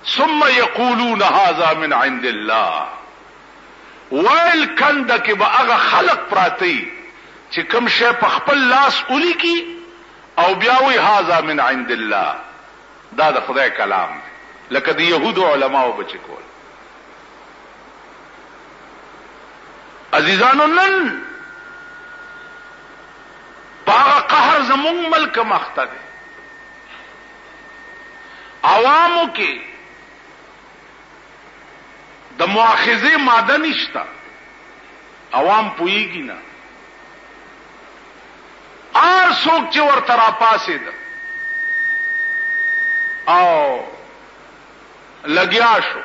ثم یقولون هذا من عند الله. ویل کند کې به هغه خلق پراتی چې کوم شی په خپل لاس اولی کی او بیا وی هذا من عند الله. دا د خدای کلام دی لکه د يهودو علماو بچ کول. عزیزانو نن باغ قهر زمون ملک مخته دی. عوامو کې د مؤاخذه ماده نشتا. عوام پویږي نه. ار څوک چې ورته را پاسې ده او لګیا شو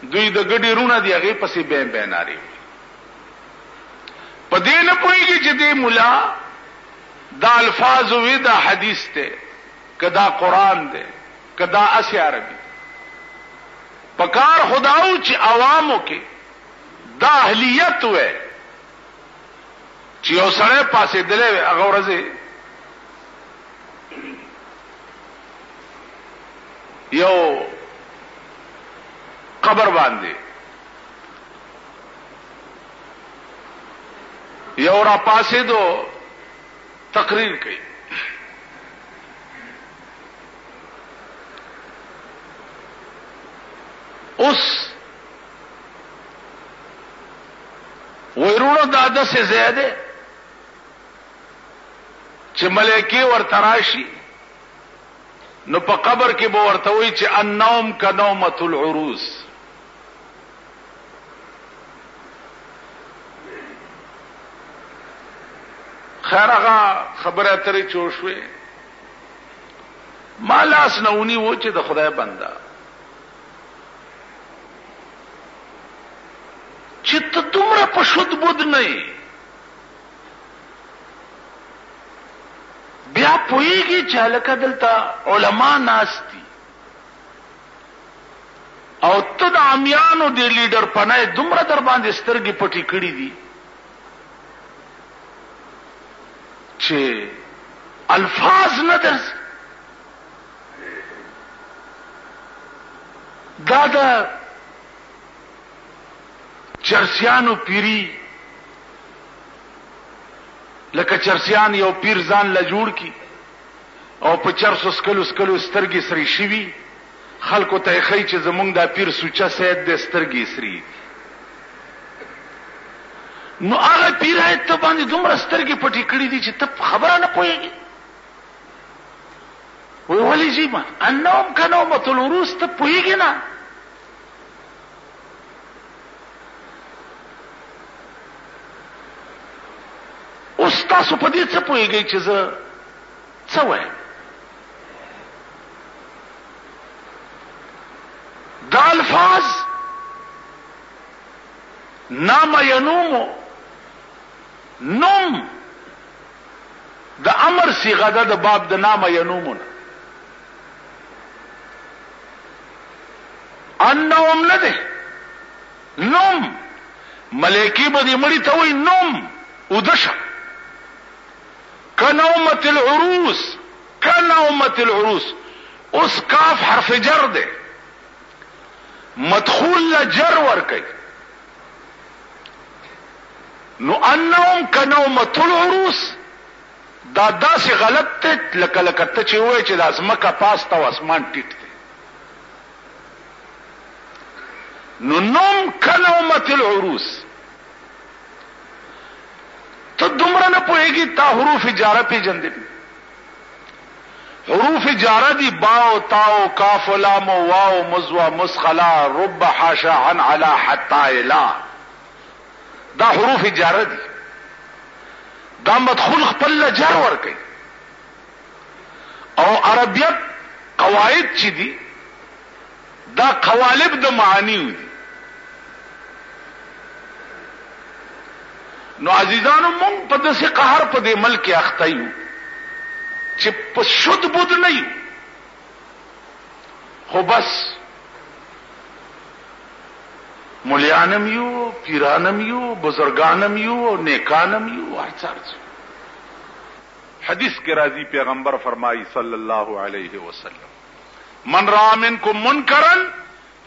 دوی د ګډي رونه دی هغه پسې بین بیناري په دې نه پويږي چې دې مولا دا الفاظ وی دا حدیث ته کدا قران دی کدا اسی عربي. پکار خداو چې عوامو کې دا اهلیت وې چې یو سره پاسې دلې هغه ورځې یو قبر باندې یو را پاسې دو تقریر کوي. اوس ویرونو داده سے زیاده چې ملائکه ورته راشي نو په قبر کې به ورته وي چې النوم کنومة العروس. خیر هغه خبره ترې چوشوي ما لاس نونی و چې د خدای بنده چې ته دومره په شد بود نه بیا پوهیږي چې هلکه دلته علما ناستی او ته د عامیانو د لیډر پناه دومره در باندې سترګې پټې کړې دي چې الفاظ نه درس دا د چرسیانو پیری لکه چرسیان یو پیر ځان له جوړ کی او په چرسو سکلو سکلو سترګې سری شوي خلکو ته خی چې زمونږ دا پیر سوچا سید د سترګې سری نو هغه پیر ته باندې دومره سترګې پټې کړې دي چې ته خبره نه پوهېږي. وی ولی جی ما انهم کنومة العروس ته پوهېږي نه. اوس تاسو په دې څه پوهېږئ چې زه څه وایم؟ دا الفاظ نام ینومو نوم د امر صيغه ده د باب د نام ینومو انوم نه ده نوم ملائکی به دې مړی ته وایي نوم ودشه کنومة العروس کنومة العروس. اوس کاف حرف جر ده مدخول له جر ور کوي نو انهم کنومة العروس دا داسې غلط ته لکه لکه ته چې وایي چې د ازمکه پاسته او اسمان ټیټ دی. نو نوم کنومة العروس ته دومره نه پوهېږي تا حروف جاره پېژندې حروف جاره دي باو تاو کاف لام واو مزوا مسخلا رب حاشا عن علا حتا الا، دا حروف جاره دي. دا مدخول خپل جر ور کوي او عربیت قواعد چې دي دا قوالب د معانی دي. نو عزیزانو مونږ په داسې قهر په دې ملک اخته یو چې په شد بود نه یو، خو بس مولیانم یو، پیرانم یو، بزرگانم یو، نیکانم یو، هرڅ. حدیث کے راضی پیغمبر فرمائی صلی اللہ علیہ وسلم من رأى منكم منکرا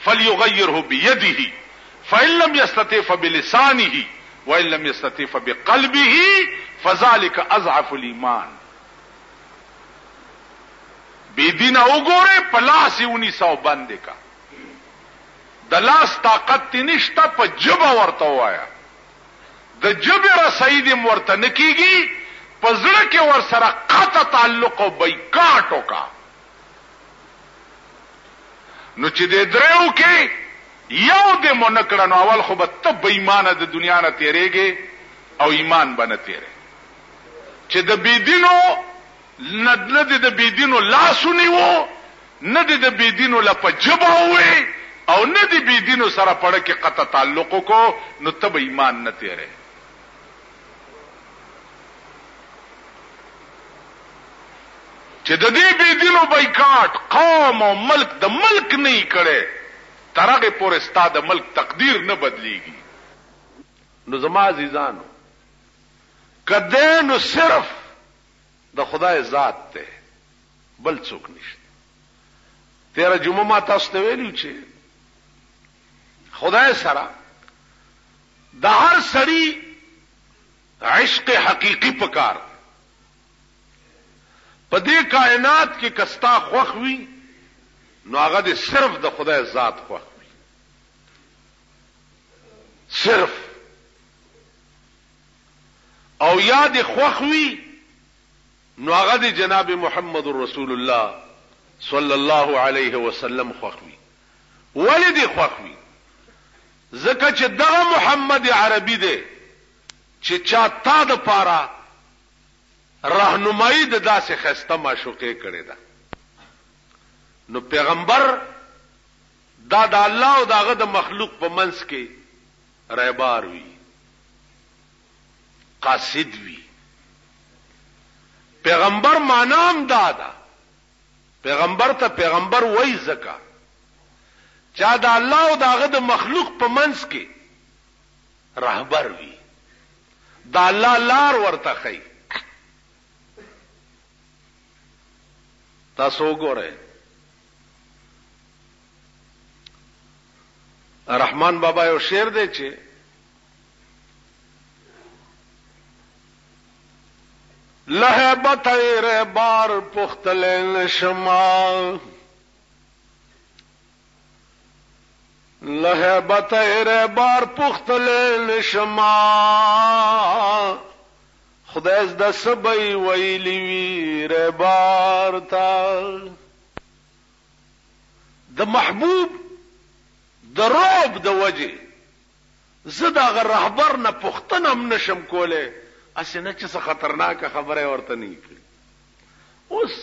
فلیغیرہ بیدہ فإن لم يستطع فبلسانہ وإن لم يستطع فبقلبہ فذلك اضعف الایمان. بے دین وګوره پلاس 1900 باندې کا د لاس طاقت نشته په جبه ورته وایا، د جبه رسید ورته نکیږي، پزړه کې ور سره قطع تعلق او بایکاټ وکا. نو چې د دریو کې یو د منکړه نو اول خو به ته بې ایمانه د دنیا نه تیریږي او ایمان بنه تیرې. چې د بيدینو نه د بيدینو لاسونی وو، نه د بيدینو لپجبه وې، او نه د بيدینو سره پړه کې قطع تعلق کو، نو ته به ایمان نه تیرې. چې د دې بيدینو بایکاټ قوم او ملک د ملک نه کړي، ترغه پورې ستا د ملک تقدیر نه بدليږي. نو زما عزیزانو کده نو صرف د خدای ذات ته بل څوک نشته. تیرا جمعه ما تاسو ته ویلو چې خدای سره د هر سړي عشق حقيقي پکار په دې کائنات کې کستا خوخ وي نو هغه دې صرف د خدای ذات خوخ وي، صرف. او یاد خوخ وي نو هغه دې جناب محمد رسول الله صلی الله علیه وسلم خوخ وي. ولې دې خوخ وي؟ ځکه چې دغه محمد عربي دی چې چا تا د پاره راهنمایي د داسې خسته معشوقه کړې ده. نو پیغمبر دا د الله او داغه د مخلوق په منځ کې رهبار وي، قاصد وي. پیغمبر معنام دادا، پیغمبر ته پیغمبر وای زکا چا د الله او داغه د مخلوق په منځ کې رهبر وي، د الله لار ورته خي. تاسو وګورئ رحمان بابا یو شعر دی چې لهبت رهبار پختل شما، لهبت رهبار پختل شما، خدای د سبي ویلی وی رهبار تا. د محبوب د روب د وجه زدا غ رهبر نه پختنم نشم کوله، اسنه چې خطرناک خبره ورته نه کړي. اوس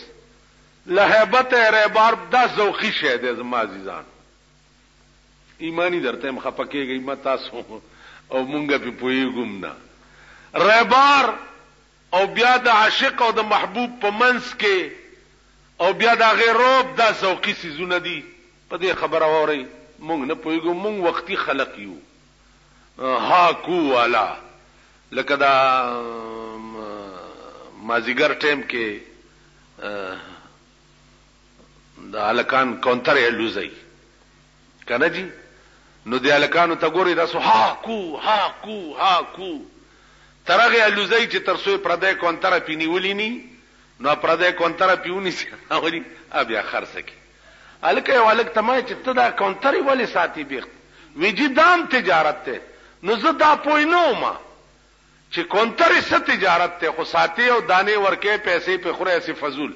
لهبت رهبار دا ذوقي شه د زما عزیزان ایمانی درته مخپکیږي ما تاسو او مونږه په پویګم نه. رهبار او بیا د عاشق او د محبوب په منځ کې او بیا د غیروب دا ذوقي سيزونه دي. په دې خبره ووري مونږ نه پویګو، مونږ وختي خلق یو ها کو والا. لکه دا مازیګر ټیم کې د الکان کونتر الوزي کنه جی، نو د الکانو ته ګوري تاسو ها کو ها کو ها کو ترغه الوزي چې ترسوې پردې کونتر پینیولې ني، نو پردې کونتر پیونی سي اوري بیا خرڅکی الکه والک تمه چې ته دا کونتر ولې ساتي بیخ ویجی دام تجارت ته. نو زه دا پوینو ما چې کونتر څه تجارت ته، خو ساتي او دانه ورکه پیسې په خوره سي فزول.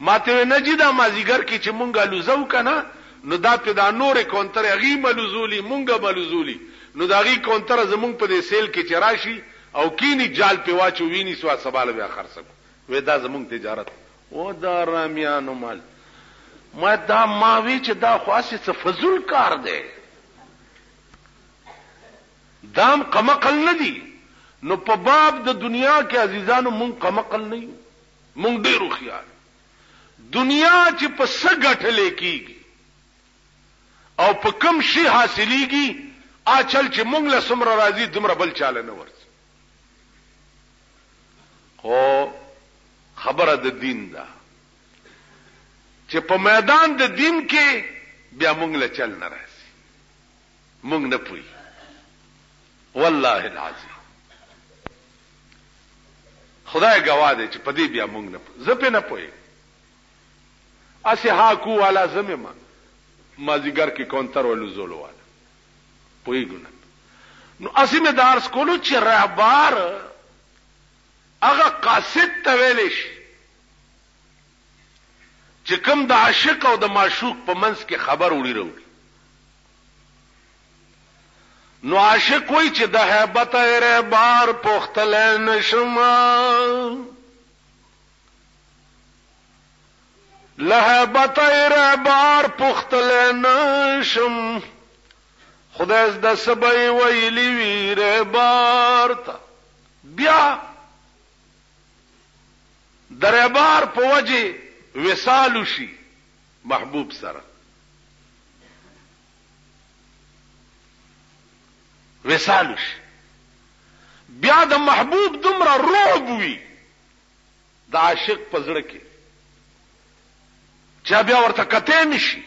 ماته نجی دا مازیګر کې چې مونږه لوزو کنه نو دا په دا نورې کونتر غي ملوزولي مونږه ملوزولي نو دا غي کونتر زمونږ په دې سیل کې چراشي او کینی جال په واچو ویني سوا سوال بیا خرڅو وې دا زمونږ تجارت او دا رامیانو مال ما وی چې دا خاصه څه فزول کار دی دام قمقل نه دی نو په باب د دنیا کې عزیزانو مونږ قمقل نه یو مونږ ډیرو خیال دنیا چې په سګټلې کیږي او په کم شي حاصلېږي اچل چې مونږ له سمره راضي دمر بل چاله نه ورس خو خبره د دین ده چې په میدان د دین کې بیا مونږ له چل نه راځي مونږ نه پوي والله العظیم خدای گواه دی چې په دې بیا مونږ نه زپه نه پوي اسی حقو والا زمه ما زیګر کې کونتر ولو زولو والا پوي ګونه نو اسی می دارس کولو چې رهبار هغه قاصد ته ویل شي چې کوم د عاشق او د معشوق په منځ کې خبر وړي وروړي نو عاشق وای چې د هیبت رهبار پختل نشم لهبت رهبار پختل نشم خدای د سبای ویلی وی رهبار تا بیا دربار په وجه وصال شي محبوب سره وصال شي بیا د محبوب دومره روب وي د عاشق په زړه کې چې بیا ورته کته نشي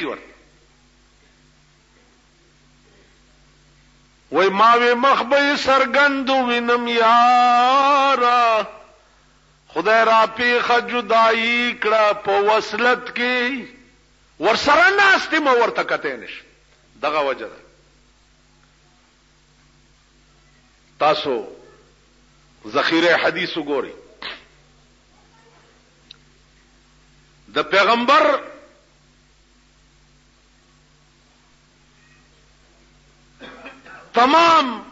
ورته وای ماوی مخبه سرګندو وینم یارا خدای را پیخه جدائی کړه په وصلت کې ورسره ناشته مو ورته کته نش دغه وجه ده تاسو ذخیره حدیث وګورئ د پیغمبر تمام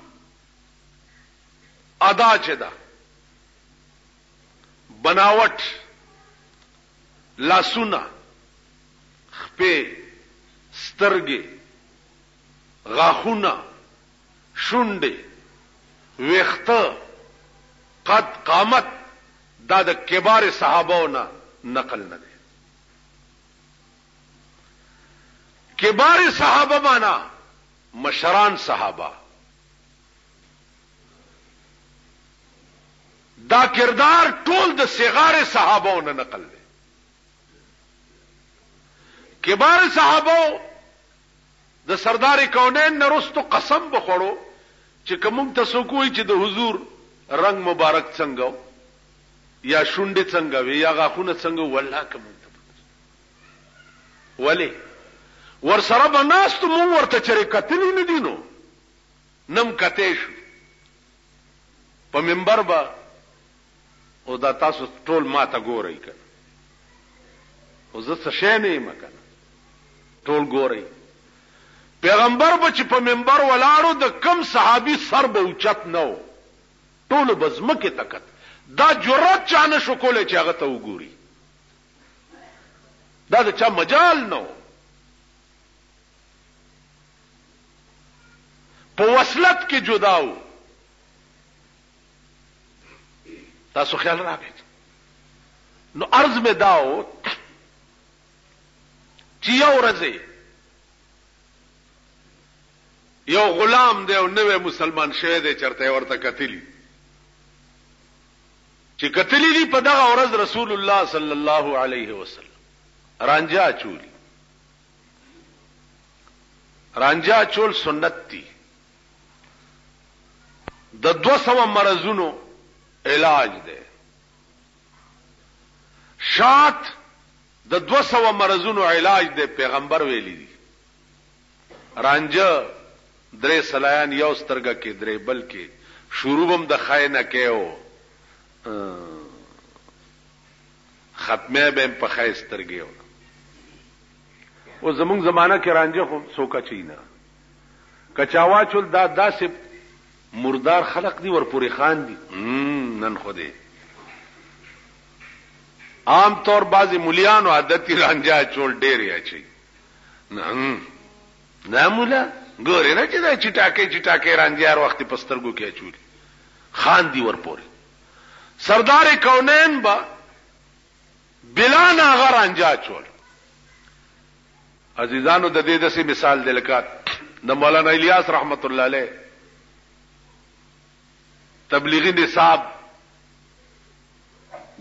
ادا چه ده بناوٹ لاسونه خپې سترګې غاخونه شونډې ویخته قد قامت دا د کبار صحابو نه نقل نه ده کبار صحابه معنا مشران صحابه دا کردار ټول د صغار صحابو نه نقل دی کبار صحابو د سردار کونین نرستو قسم بخورو چې کوم تاسو کوی چې د حضور رنگ مبارک څنګه یا شونډې څنګه وي یا غاخونه څنګه والله کوم ولی ور سره بناست مون ورته چرې کتلی نه دینو نم کته شو په منبر با او دا تاسو ټول ما ته ګورئ کنه او زه څه شې نه یم کنه ټول ګورئ پیغمبر به چې په منبر ولاړو د کم صحابي سر به اوچت نو ټول بزمکه تکت دا جرأت چانه شو کوله چې هغه ته وګوري دا د چا مجال نو په وصلت کې جداو تاسو خیال راکړئ نو عرض می داو چې یو ورځ یو غلام دی او نوې مسلمان شوی دی چرته ورته کتلی چې کتلی دی په دغه ورځ رسول الله صلی الله علیه وسلم رانجا چولی رانجا چول سنت دی د 200 مرزونو علاج دی شات د 200 مرزونو علاج دی پیغمبر ویلی دی رانجا درې سلایان یو سترګه کې درې بل کې شروع هم د خای نه کېو ختمه به په خای سترګیو او زمونږ زمانہ کې رانجه خو سوکا چینا کچاوا چول دا داسې مردار خلق دي ورپورې خان دي نن خوده عام طور بعضی مليانو عادتي رانجه چول ډېر اچي نه مولا ګورې نه چې دا چټاکې رانجه هر وخت پسترګو کې اچول خان دي ورپورې سردار کونین با بلا ناغه رانجه چول عزیزانو د دې داسې مثال دی لکه د مولانا الیاس رحمت الله علیه تبلیغی نصاب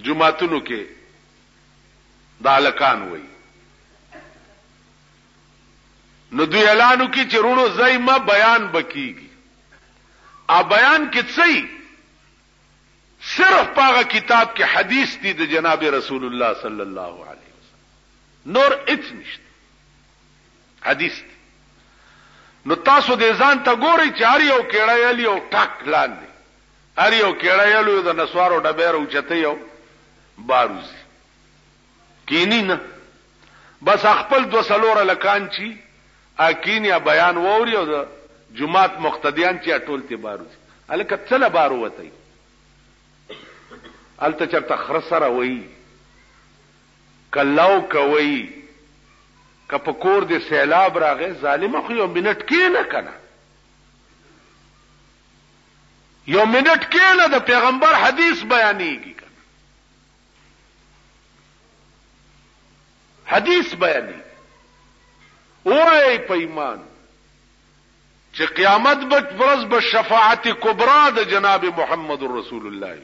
جمعتونو کې دالکان وای نو دوی اعلانو کې چې رونو زایمه بیان بکیږي ا بیان کې څه صرف پاغه کتاب کې حدیث دی د جناب رسول الله صلی الله علیه وسلم نور هیڅ نشته حدیث دی. نو تاسو دې ځان ته ګورئ چې هر یو کېړه یلی او ټاک لاندې هر یو کېړه یلو د نسوارو ډبیر او چته یو باروزی کینی نه بس خپل دو سلور لکان چی اکینیا بیان ووري او د جمعات مقتدیان چې ټول ته باروزی الکه څله بارو وتی الته چرته خرسره وای کلاو کوي کپکور دې سیلاب راغې ظالم خو یو منټ کې نه کنه یو منټ کې نه د پیغمبر حدیث بیانېږي کنه حدیث بیانېږي وای په ایمان چې قیامت به ورځ به شفاعت کبرا د جناب محمد رسول الله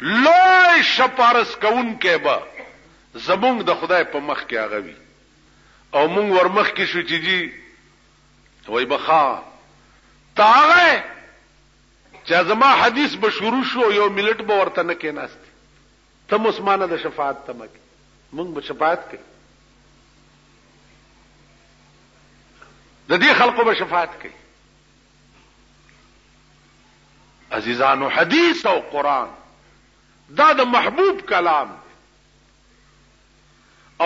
لوی شپارس کون کې با زمونږ د خدای په مخ کې هغه وي او مونږ ورمخ کې شو چې جی وای بخا تاغه چې زما حدیث به شروع شو یو ملت به ورته نه کې ناست تم عثمانه د شفاعت تمک مونږ به شفاعت کوي د دې خلقو به شفاعت کوي عزیزانو حدیث او قران دا د محبوب کلام دی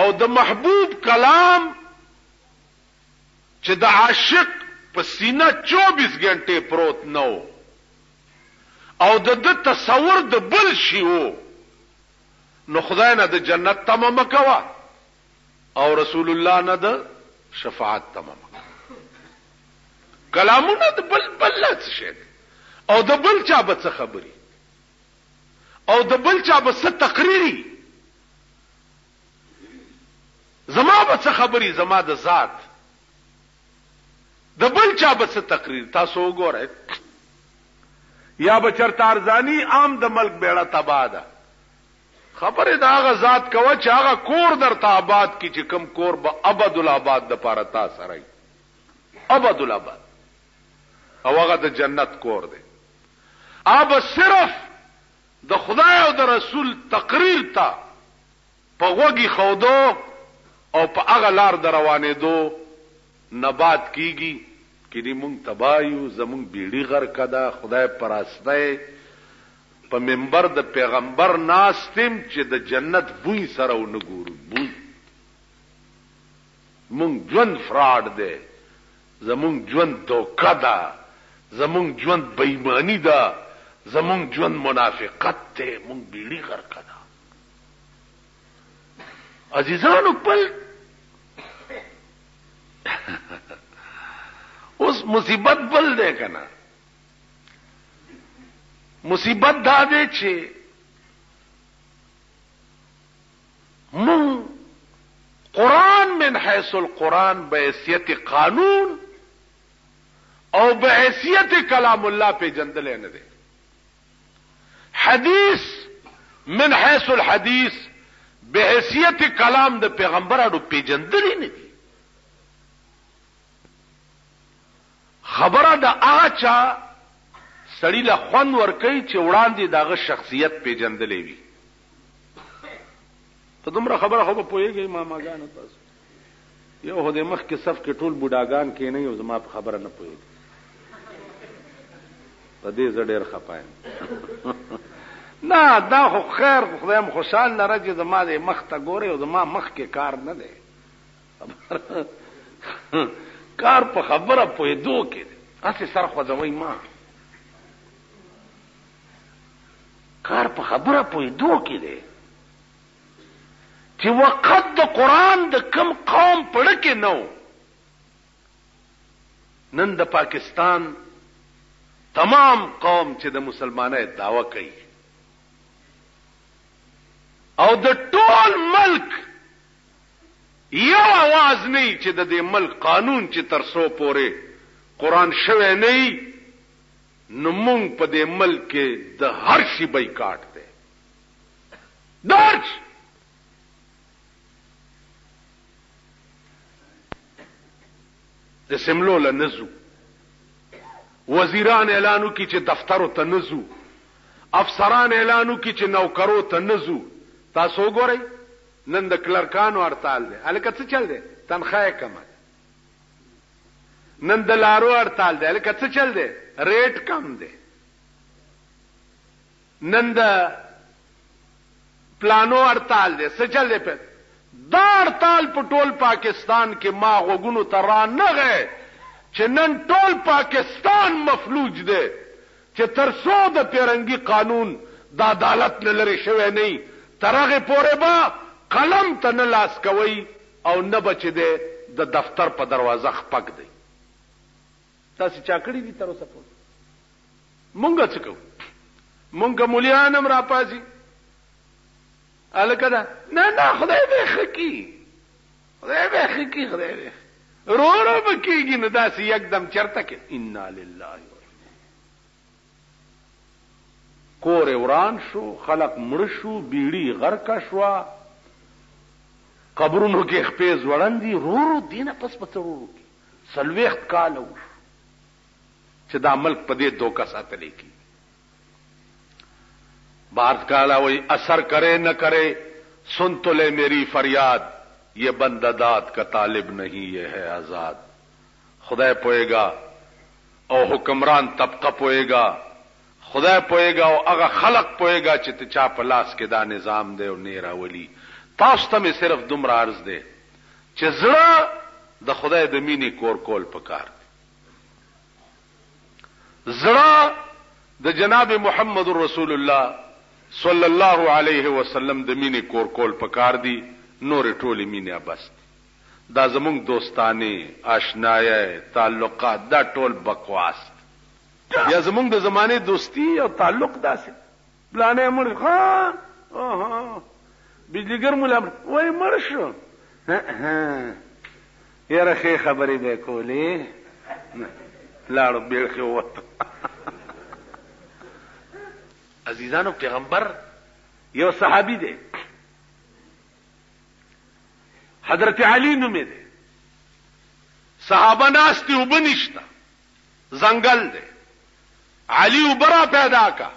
او د محبوب کلام چې د عاشق په سینه 24 غنټه پروت نو او د تصور د بل شی وو نو خدای نه د جنت تمام کوا او رسول الله نه د شفاعت تمام کلامونه د بل څه او د بل چا به څه خبري او د بل چا به څه تقریری زما به څه خبري زما د ذات د بل چا به څه تقریر تاسو وګورئ یا به چرته ارزانی عام د ملک بیړه تبا ده خبره دا هغه ذات کوه چې هغه کور درته آباد کی چې کم کور به ابد الاباد د پاره تا سره ابد الاباد او هغه د جنت کور دی اب صرف د خدای او د رسول تقریر تا په وګي خودو او په هغه لار د روانې دو نبات کیږي کدی مونږ تبایو زمونږ بیړی غر کدا خدای پراسته په منبر د پیغمبر ناستم چې د جنت بوی سره و نګورو بوی مونږ ژوند فراډ دی زمونږ ژوند دوکه ده زمونږ ژوند بېمانی ده زمونږ ژوند منافقت ته مونږ بیړی غر کدا عزیزانو بل اوس مصیبت بل دی کنه مصیبت دا دی چې مون قرآن من حیث القرآن بحیثیت قانون او بحیثیت کلام الله پہ جندل نه دی حدیث من حیث الحدیث بحیثیت کلام د پیغمبرانو پہ جندل نه دی خبره د اچا سړی له خوان ور کوي چې وړاندې داغه شخصیت پیژندلې وي ته دومره خبره خو په پوهیږي ماماګان تاسو یو هده مخ کې صف کې ټول بوډاګان کې نه یو زما په خبره نه پوهیږي په دې زه ډېر خپایم. نه دا خو خیر، خدای م خوشحال لره چې زما د مخ ته ګورې او زما مخ کې کار نه دی. کار په خبره پوهېدو کې دی. هسې سر خوځوئ ما، کار په خبره پوهېدو کې دی چې وقت د قرآن د کم قوم پړه کې نه و. نن د پاکستان تمام قوم چې د مسلمانۍ دعوه کوي او د ټول ملک یو आवाज نه چې د دې ملک قانون چې تر څو پورې قرآن شوی نه نو مونږ په دې ملک کې د هر شي بایکاټ دی. درج د سملو له نزو، وزیران اعلانو کی چې دفترو ته نزو، افسران اعلانو کی چې نوکرو ته نزو. تاسو ګورئ نن د کلرکانو هړتال دی، هلکه څه چل دی؟ تنخواه کم ده. نن د لارو هړتال دی، هلکه څه چل دی؟ ریټ کم دی. نن د پلانو هړتال دی، څه چل دی؟ دا هړتال په ټول پاکستان کې ما غوږونو ته را نغی چې نن ټول پاکستان مفلوج دی چې تر څو د پیرنګي قانون د عدالت نه لرې شوی نه تر هغې پورې به قلم ته نه لاس کوئ او نه به چې دی د دفتر په دروازه خپک دی. تاسې چا کړي دي تر اوسه پورې؟ مونږ څه کوو؟ مونږ مولیان هم راپاځي هلکه ده نه خدای به ښه کي، خدای به ښه کي، خدای به رو به کېږي. نو داسې یکدم چرته کې انا لله کور وران شو، خلق مړ شو، بیړي غرقه شوه، قبرونو کې خپې ځوړندي، رو دینه پس په ترورو کې 40 کاله وشو چې دا ملک په دې دوکه ساتلی کی. بارت کالا وہی اثر کرے نہ کرے سن تو لے میری فریاد، یہ بندہ داد کا طالب نہیں یہ ہے آزاد. خدا پوئے گا او حکمران طبقہ پوئے گا، خدا پوئے گا او اگا خلق پوئے گا چت چا پلاس کے دا نظام دے او نیرا ولی. تاسو میں صرف دمر عرض دے چې زړه د خدای د مینې کور کول پکار دی. زړه د جناب محمد رسول الله صلی الله علیه وسلم د مینې کور کول پکار دی. نور ټولې مینې بس دا زمونږ دوستانه آشنایه تعلقات دا ټول بکواس یا زمونږ د زمانه دوستی او تعلق داسې پلانې مړ ها بجلیګر مولا وای مړ شو یاره خې خبرې به کولې لاړو بیرخه وته. عزیزانو پیغمبر یو صحابي دی حضرت علی نومې دی، صحابه ناستی وبنشتا زنګل دی، علی وبرا پیدا کا.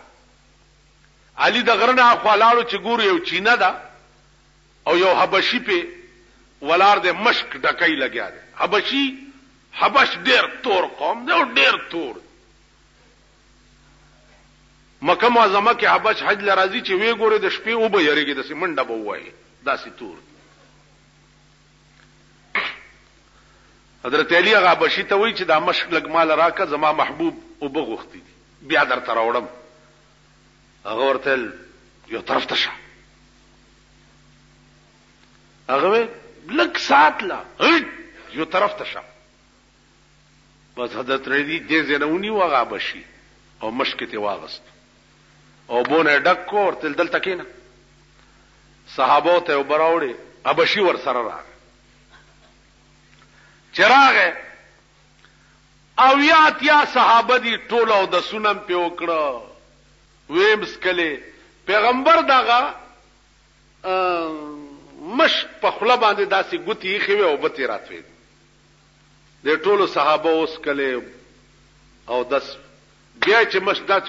علی د غرنه خپلاړو چې ګورو یو چینه ده او یو حبشي په ولار د مشک ډکای لګیا دی. حبش ډیر تور قوم دی او ډیر تور. مکه معظمه کې حبش حج لراځي چې وی ګوره د شپې او به یریږي د سیمنډه به وایي داسې تور. حضرت علی هغه حبشي ته وی چې دا مشک لګ مال راکه زما محبوب او بغوختی بیا درته راوړم. هغه ورته یو طرف ته شه، هغه لک سات لا یو طرف ته شه. بس حضرت علی دې زنونی وغه حبشي او مشک ته واغست او بونه ډک کو ورته دلته کېنه. صحابه ته وبراوړي، حبشي ور سره راغ چراغ او یا صحابه دي ټول او د سنم په وکړه ویم سکله پیغمبر داغه مش په خله باندې داسې ګوتی خوي او بتی راتوي. د ټولو صحابه اوس کله او داس بیا چې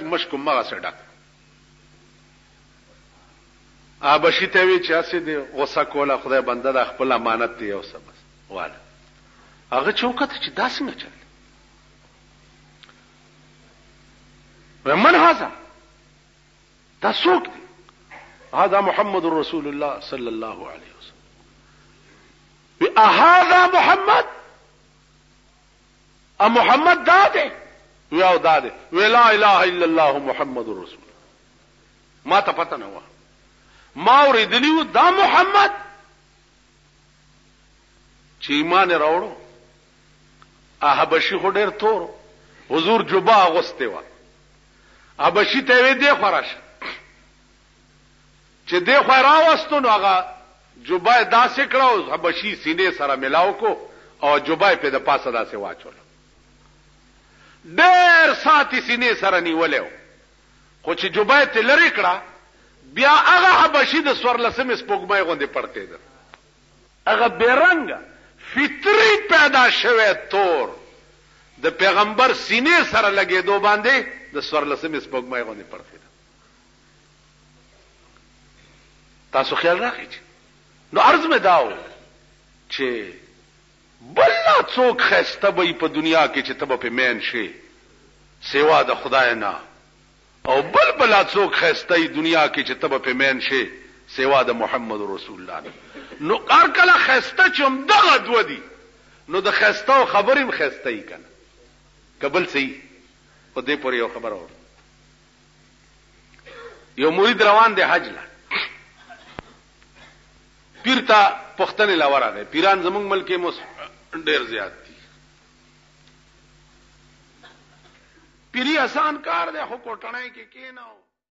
مش کوم مغه سره ابشي ته وی چې اسې دی غوسه کوله خدای بنده د خپل امانت دی او سبس واله. هغه چوکته چې داسې نه چل من هذا دا څوک دی؟ هذا محمد رسول الله صلی الله علیه وسلم. هذا محمد محمد دا دی؟ او دا دی؟ لا اله الا الله محمد رسول. ما ته پته نه و، ما اوریدلی دا محمد چې ایمان راوړو. حبشي خو ډېر تور، حضور جبا اغوسته و. حبشي ته وی دی خراش چې دی خو راوستو، نو هغه جبا داسې کړو، حبشي سینې سره ملاو کو او جبا په د پاسه داسې واچول. ډېر ساتي سینې سره نیولیو، خو چې جبا ته لری کړه بیا هغه حبشي د سورلسمې سپوږمۍ غوندې پړته ده. هغه بیرنګ فطری پیدا شوه تور د پیغمبر سینې سره لګېدو باندې د سورلسمې سپوږمۍ غوندې پړته ده. تاسو خیال راکړئ. نو عرض مې داو چې بل څوک خسته به په دنیا کې چې تبه په مین شي سیوا د خدای نه، او بل څوک خسته دنیا کې چې تبه په مین شي سیوا د محمد رسول الله نه. نو هر کله خسته چې هم دغه دو دي، نو د خسته او خبرې خسته یې کنه قبل صحیح. په دې پورې یو خبر اور، یو مرید روان دی حج لا، پیر ته پختنې لا ورغی. پیران زمونږ ملک کې ډېر زیات دي. پیری آسان کار دی، خو کوټنۍ کې کېناو